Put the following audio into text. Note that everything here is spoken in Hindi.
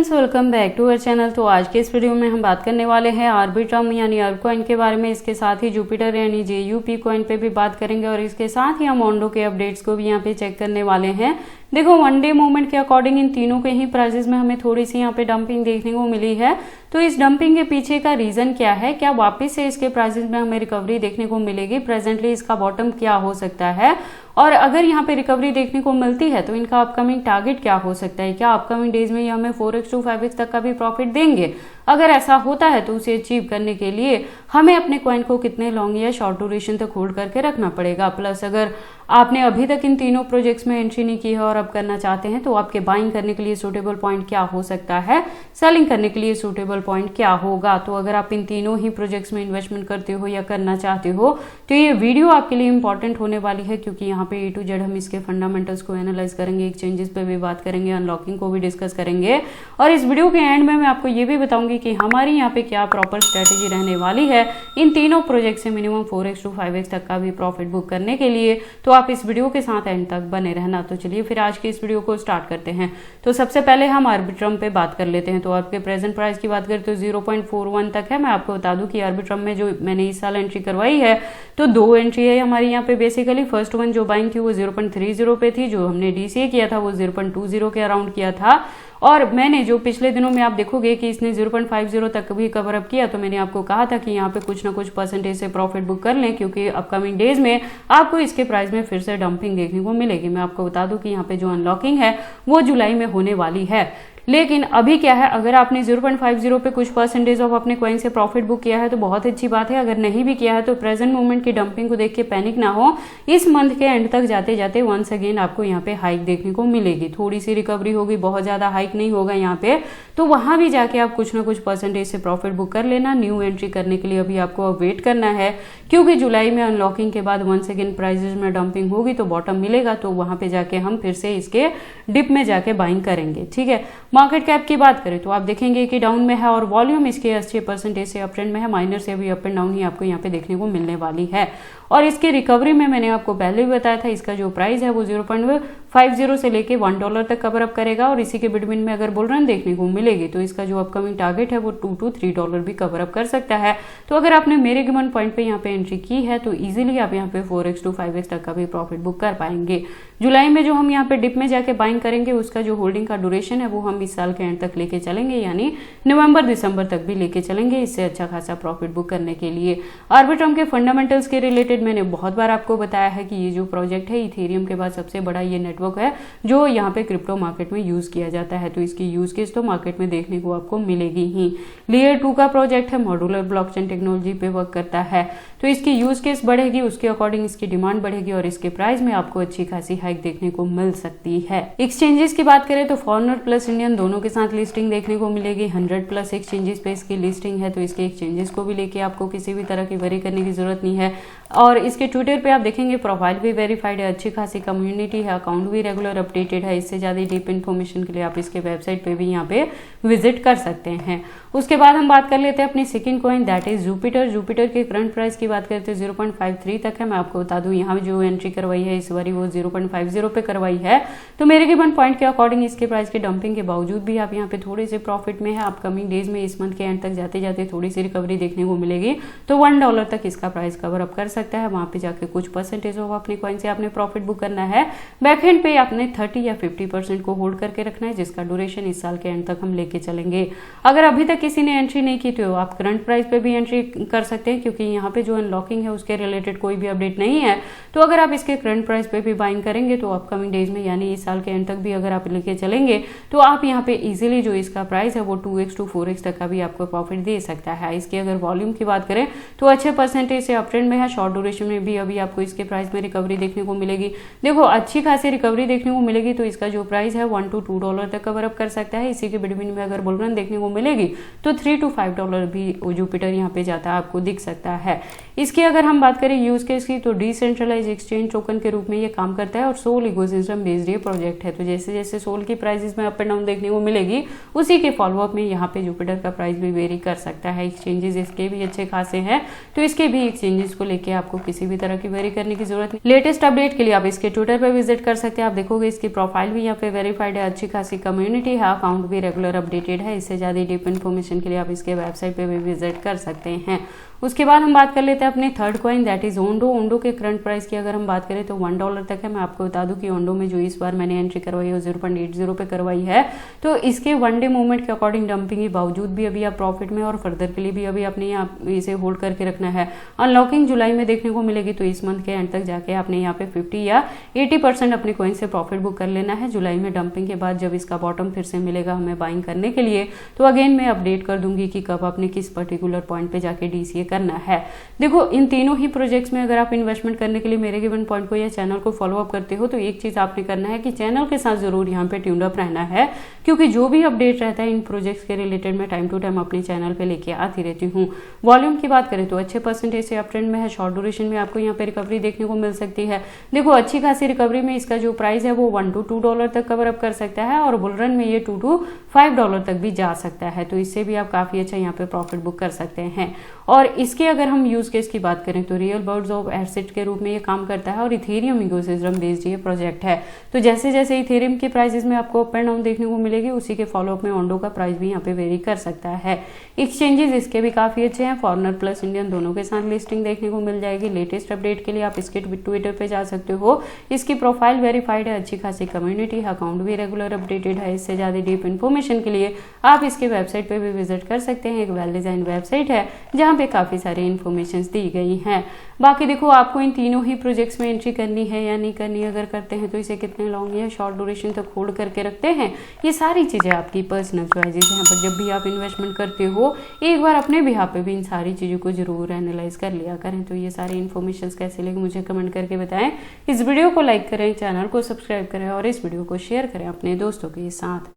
Friends, welcome back to our channel. तो आज के इस वीडियो में हम बात करने वाले हैं आर्बिट्रम यानी अर्ब कॉइन के बारे में। इसके साथ ही जुपिटर यानी JUP कॉइन पे भी बात करेंगे और इसके साथ ही हम मोंडो के अपडेट्स को भी यहाँ पे चेक करने वाले हैं। देखो, वन डे मूवमेंट के अकॉर्डिंग इन तीनों के ही प्राइसेस में हमें थोड़ी सी यहाँ पे डंपिंग देखने को मिली है। तो इस डंपिंग के पीछे का रीजन क्या है? क्या वापस से इसके प्राइसेस में हमें रिकवरी देखने को मिलेगी? प्रेजेंटली इसका बॉटम क्या हो सकता है? और अगर यहाँ पे रिकवरी देखने को मिलती है तो इनका अपकमिंग टारगेट क्या हो सकता है? क्या अपकमिंग डेज में ये हमें 4x to 5x तक का भी प्रॉफिट देंगे? अगर ऐसा होता है तो उसे अचीव करने के लिए हमें अपने कॉइन को कितने लॉन्ग या शॉर्ट ड्यूरेशन तक होल्ड करके रखना पड़ेगा। प्लस अगर आपने अभी तक इन तीनों प्रोजेक्ट्स में एंट्री नहीं की है और अब करना चाहते हैं तो आपके बाइंग करने के लिए सूटेबल पॉइंट क्या हो सकता है, सेलिंग करने के लिए सूटेबल पॉइंट क्या होगा। तो अगर आप इन तीनों ही प्रोजेक्ट्स में इन्वेस्टमेंट करते हो या करना चाहते हो तो ये वीडियो आपके लिए इंपॉर्टेंट होने वाली है, क्योंकि यहाँ पे A to Z हम इसके फंडामेंटल्स को एनालाइज करेंगे, एक्सचेंजेस पे भी बात करेंगे, अनलॉकिंग को भी डिस्कस करेंगे और इस वीडियो के एंड में मैं आपको ये भी बताऊंगी कि हमारी यहाँ पे क्या प्रॉपर स्ट्रेटेजी रहने वाली है इन तीनों प्रोजेक्ट से मिनिमम 4x to 5x तक का भी प्रॉफिट बुक करने के लिए। तो आप इस वीडियो के साथ एंड तक बने रहना। तो चलिए फिर आज की इस वीडियो को स्टार्ट करते हैं। तो सबसे पहले हम आर्बिट्रम पे बात कर लेते हैं। तो आपके प्रेजेंट प्राइस की बात करें तो 0.41 तक है। मैं आपको बता दूं कि आर्बिट्रम में जो मैंने इस साल एंट्री करवाई है तो 2 एंट्री है हमारी यहाँ पे। बेसिकली फर्स्ट वन जो बाइंग थी वो 0.30 पे थी, जो हमने DCA किया था वो 0.20 के अराउंड किया था। और मैंने जो पिछले दिनों में आप देखोगे कि इसने 0.50 तक भी कवर अप किया, तो मैंने आपको कहा था कि यहाँ पे कुछ ना कुछ परसेंटेज से प्रॉफिट बुक कर लें, क्योंकि अपकमिंग डेज में आपको इसके प्राइस में फिर से डंपिंग देखने को मिलेगी। मैं आपको बता दूं कि यहाँ पे जो अनलॉकिंग है वो जुलाई में होने वाली है। लेकिन अभी क्या है, अगर आपने 0.50 पे कुछ परसेंटेज ऑफ अपने कॉइन से प्रॉफिट बुक किया है तो बहुत अच्छी बात है। अगर नहीं भी किया है तो प्रेजेंट मोमेंट की डंपिंग को देख के पैनिक ना हो। इस मंथ के एंड तक जाते जाते वंस अगेन आपको यहाँ पे हाइक देखने को मिलेगी। थोड़ी सी रिकवरी होगी, बहुत ज्यादा हाइक नहीं होगा यहाँ पे, तो वहां भी जाके आप कुछ ना कुछ परसेंटेज से प्रॉफिट बुक कर लेना। न्यू एंट्री करने के लिए अभी आपको वेट करना है, क्योंकि जुलाई में अनलॉकिंग के बाद वंस अगेन प्राइसेस में डंपिंग होगी तो बॉटम मिलेगा, तो वहां पे जाके हम फिर से इसके डिप में जाके बाइंग करेंगे। ठीक है। मार्केट कैप की बात करें तो आप देखेंगे कि डाउन में है और वॉल्यूम इसके 80% से अप ट्रेंड में है। माइनर से भी अप एंड डाउन ही आपको यहाँ पे देखने को मिलने वाली है। और इसकी रिकवरी में मैंने आपको पहले भी बताया था, इसका जो प्राइस है वो 0.50 से लेके $1 तक कवर अप करेगा और इसी के बिटवीन में अगर बुल रन देखने को मिलेगी तो इसका जो अपकमिंग टारगेट है वो $2 to $3 भी कवर अप कर सकता है। तो अगर आपने मेरे गिवन पॉइंट पे यहाँ पे एंट्री की है तो इजीली आप यहाँ पे 4x to 5x तक का भी प्रॉफिट बुक कर पाएंगे। जुलाई में जो हम यहाँ पे डिप में जाके बाइंग करेंगे उसका जो होल्डिंग का ड्यूरेशन है वो हम इस साल के एंड तक लेके चलेंगे, यानी नवंबर दिसंबर तक भी लेके चलेंगे, इससे अच्छा खासा प्रॉफिट बुक करने के लिए। आर्बिट्रम के फंडामेंटल्स के रिलेटेड मैंने बहुत बार आपको बताया है कि ये जो प्रोजेक्ट है इथेरियम के बाद सबसे बड़ा ये नेटवर्क है जो यहाँ पे क्रिप्टो मार्केट में यूज किया जाता है, तो इसकी यूज केस तो मार्केट में देखने को आपको मिलेगी ही। लेयर 2 का प्रोजेक्ट है, मॉड्यूलर ब्लॉकचेन टेक्नोलॉजी पे वर्क करता है, तो इसकी यूज केस बढ़ेगी, उसके अकॉर्डिंग इसकी डिमांड बढ़ेगी और इसके प्राइस में आपको अच्छी खासी हाइक देखने को मिल सकती है। एक्सचेंजेस की बात करें तो फॉरेनर प्लस इंडियन दोनों के साथ लिस्टिंग देखने को मिलेगी। 100+ एक्सचेंजेस पे इसकी लिस्टिंग है, तो इसके एक्सचेंजेस को भी लेके आपको किसी भी तरह की वरी करने की जरूरत नहीं है। और इसके ट्विटर पे आप देखेंगे प्रोफाइल भी वेरीफाइड है, अच्छी खासी कम्युनिटी है, अकाउंट भी रेगुलर अपडेटेड है। इससे ज्यादा डीप इन्फॉर्मेशन के लिए आप इसके वेबसाइट पे भी यहाँ पे विजिट कर सकते हैं। उसके बाद हम बात कर लेते हैं अपनी second coin, that is Jupiter. Jupiter के करंट प्राइस की बात करते हैं 0.53 तक है। मैं आपको बता दूं यहाँ जो एंट्री करवाई है इस बारी वो 0.50 पे करवाई है, तो मेरे गिवन पॉइंट के अकॉर्डिंग इसके प्राइस के डंपिंग के बावजूद भी आप यहाँ पे थोड़े से प्रॉफिट में है। अपकमिंग डेज में इस मंथ के एंड तक जाते जाते थोड़ी सी रिकवरी देखने को मिलेगी, तो $1 तक इसका प्राइस कवर अप कर सकता है। वहां पे जाके कुछ परसेंटेज ऑफ अपने कॉइन से आपने प्रॉफिट बुक करना है। बैकएंड पे आपने 30 या 50% को होल्ड करके रखना है, जिसका ड्यूरेशन इस साल के एंड तक हम लेके चलेंगे। अगर अभी तक किसी ने एंट्री नहीं की तो आप करंट प्राइस पे भी एंट्री कर सकते हैं, क्योंकि यहाँ पे जो अनलॉकिंग है उसके रिलेटेड कोई भी अपडेट नहीं है। तो अगर आप इसके करंट प्राइस पे भी बाइंग करेंगे तो अपकमिंग डेज में यानी इस साल के एंड तक भी अगर आप लेके चलेंगे तो आप यहाँ पे इजीली जो इसका प्राइस है वो 2x to 4x तक का भी आपको प्रॉफिट दे सकता है। इसकी अगर वॉल्यूम की बात करें तो अच्छे परसेंटेज से अप ट्रेंड में है। शॉर्ट ड्यूरेशन में भी अभी आपको इसके प्राइस में रिकवरी देखने को मिलेगी। देखो, अच्छी खासी रिकवरी देखने को मिलेगी तो इसका जो प्राइस है $1 to $2 तक कवर अप कर सकता है। इसी के बिटवीन में अगर बुल रन देखने को मिलेगी तो $3 to $5 भी जुपिटर यहाँ पे जाता है आपको दिख सकता है। इसकी अगर हम बात करें यूज केस की, तो डिसेंट्रलाइज एक्सचेंज टोकन के रूप में ये काम करता है और सोल इकोसिस्टम बेस्ड ये प्रोजेक्ट है। तो जैसे जैसे सोल की प्राइसेस में अप एंड डाउन देखने को मिलेगी, उसी के फॉलोअप में यहाँ पे जुपिटर का प्राइस भी वेरी कर सकता है। एक्सचेंजेस इसके भी अच्छे खासे हैं, तो इसके भी एक्सचेंजेस को लेके आपको किसी भी तरह की वेरी करने की जरूरत नहीं। लेटेस्ट अपडेट के लिए आप इसके ट्विटर पर विजिट कर सकते हैं। आप देखोगे इसकी प्रोफाइल भी यहाँ पे वेरीफाइड है, अच्छी खासी कम्युनिटी है, अकाउंट भी रेगुलर अपडेटेड है। इससे ज्यादा डीप इन्फॉर्मेशन के लिए आप इसके वेबसाइट पे भी विजिट कर सकते हैं। उसके बाद हम बात कर लेते हैं अपने third coin, that is Ondo. Ondo के करंट प्राइस की अगर हम बात करें तो $1 तक है। मैं आपको बता दूं कि ओंडो में जो इस बार मैंने एंट्री करवाई है 0.80 पे करवाई है, तो इसके वन डे मूवमेंट के अकॉर्डिंग डंपिंग के बावजूद भी अभी आप प्रॉफिट में, और फर्दर के लिए भी अभी आपने यहाँ इसे होल्ड करके रखना है। अनलॉकिंग जुलाई में देखने को मिलेगी, तो इस मंथ के एंड तक जाके आपने यहाँ पे 50 या 80% अपने कॉइन से प्रॉफिट बुक कर लेना है। जुलाई में डंपिंग के बाद जब इसका बॉटम फिर से मिलेगा हमें बाइंग करने के लिए, तो अगेन मैं अपडेट कर दूंगी कि कब आपने किस पर्टिकुलर पॉइंट पे जाके डीसीए करना है। देखो, इन तीनों ही प्रोजेक्ट्स में अगर आप इन्वेस्टमेंट करने के लिए मेरे गिवन पॉइंट को या चैनल को फॉलो अप करते हो, तो एक चीज आपने करना है कि चैनल के साथ जरूर यहाँ पे ट्यून्ड अप रहना है, क्योंकि जो भी अपडेट रहता है इन प्रोजेक्ट्स के रिलेटेड मैं टाइम टू टाइम अपने चैनल पे लेके आती रहती हूँ। वॉल्यूम की बात करें तो अच्छे परसेंटेज से अप ट्रेंड में है। शॉर्ट ड्यूरेशन में आपको यहाँ पे रिकवरी देखने को मिल सकती है। देखो, अच्छी खासी रिकवरी में इसका जो प्राइस है वो $1 to $2 तक कवर अप कर सकता है, और बुल रन में ये $2 to $5 तक भी जा सकता है। तो इससे भी आप काफी अच्छा यहाँ पे प्रॉफिट बुक कर सकते हैं। और इसके अगर हम यूज केस की बात करें तो रियल बर्ड्स ऑफ एसेट के रूप में ये काम करता है, और इथेरियम इकोसिस्टम बेस्ड ये प्रोजेक्ट है। तो जैसे जैसे इथेरियम के प्राइसेस में आपको अप एंड डाउन देखने को मिलेगी, उसी के फॉलोअप में ओंडो का प्राइस भी यहाँ पे वेरी कर सकता है। एक्सचेंजेस इसके भी काफी अच्छे हैं, फॉरेनर प्लस इंडियन दोनों के साथ लिस्टिंग देखने को मिल जाएगी। लेटेस्ट अपडेट के लिए आप इसके ट्विटर पे जा सकते हो। इसकी प्रोफाइल वेरीफाइड है, अच्छी खासी कम्युनिटी, अकाउंट भी रेगुलर अपडेटेड है। इससे ज्यादा डीप इन्फॉर्मेशन के लिए आप इसके वेबसाइट पे भी विजिट कर सकते हैं। एक वेल डिजाइन वेबसाइट है जहाँ पे काफी सारी इन्फॉर्मेशन दी गई हैं। बाकी देखो, आपको इन तीनों ही प्रोजेक्ट्स में एंट्री करनी है या नहीं करनी, अगर करते हैं तो इसे कितने लॉन्ग या शॉर्ट ड्यूरेशन तक होल्ड करके रखते हैं, ये सारी चीजें आपकी पर्सनल चॉइसेस हैं। पर जब भी आप इन्वेस्टमेंट करते हो, एक बार अपने बिहाफ पे भी इन सारी चीजों को जरूर एनालाइज कर लिया करें। तो ये सारी इन्फॉर्मेशन कैसे लगे मुझे कमेंट करके बताएं। इस वीडियो को लाइक करें, चैनल को सब्सक्राइब करें और इस वीडियो को शेयर करें अपने दोस्तों के साथ।